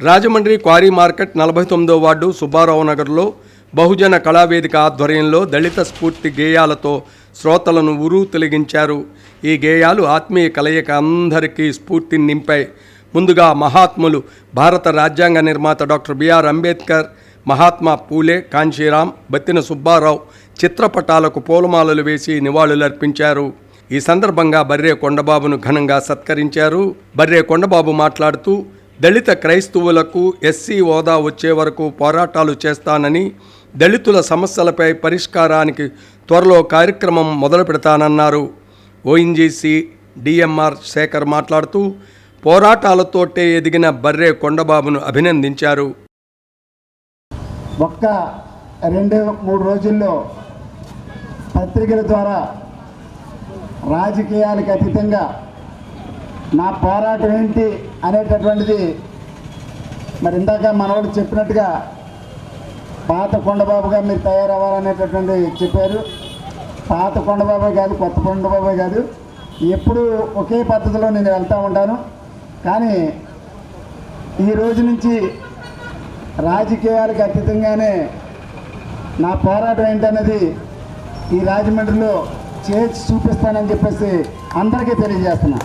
Rajahmundry quarry market 49వ ward Subbarao నగర్లో బహుజన కళావేదిక ఆధ్వర్యంలో దళిత స్ఫూర్తి గేయాలతో శ్రోతలను ఉరు తొలగించారు. ఈ గేయాలు ఆత్మీయ కలయిక అందరికీ స్ఫూర్తిని నింపాయి. ముందుగా మహాత్ములు భారత రాజ్యాంగ నిర్మాత డాక్టర్ బిఆర్ అంబేద్కర్, మహాత్మా పూలే, కాంశీరామ్, బత్తిన సుబ్బారావు చిత్రపటాలకు పూలమాలలు వేసి నివాళులర్పించారు. ఈ సందర్భంగా బర్రే కొండబాబును ఘనంగా సత్కరించారు. బర్రే కొండబాబు మాట్లాడుతూ దళిత క్రైస్తవులకు ఎస్సీ హోదా వచ్చే వరకు పోరాటాలు చేస్తానని, దళితుల సమస్యలపై పరిష్కారానికి త్వరలో కార్యక్రమం మొదలు పెడతానన్నారు. ఓఎన్జీసీ డిఎంఆర్ శేఖర్ మాట్లాడుతూ పోరాటాలతోటే ఎదిగిన బర్రే కొండబాబును అభినందించారు. ఒక్క 2-3 రోజుల్లో పత్రికల ద్వారా రాజకీయాలకు అతీతంగా నా పోరాటం ఏంటి అనేటటువంటిది మరి ఇందాక మనవాడు చెప్పినట్టుగా పాత కొండబాబుగా మీరు తయారవ్వాలనేటటువంటి చెప్పారు. పాత కొండబాబే కాదు, కొత్త కొండబాబే కాదు, ఎప్పుడు ఒకే పద్ధతిలో నేను వెళ్తూ ఉంటాను. కానీ ఈ రోజు నుంచి రాజకీయాలకు అతీతంగానే నా పోరాటం ఏంటనేది ఈ రాజమండ్రిలో చేసి చూపిస్తానని చెప్పేసి అందరికీ తెలియజేస్తున్నా.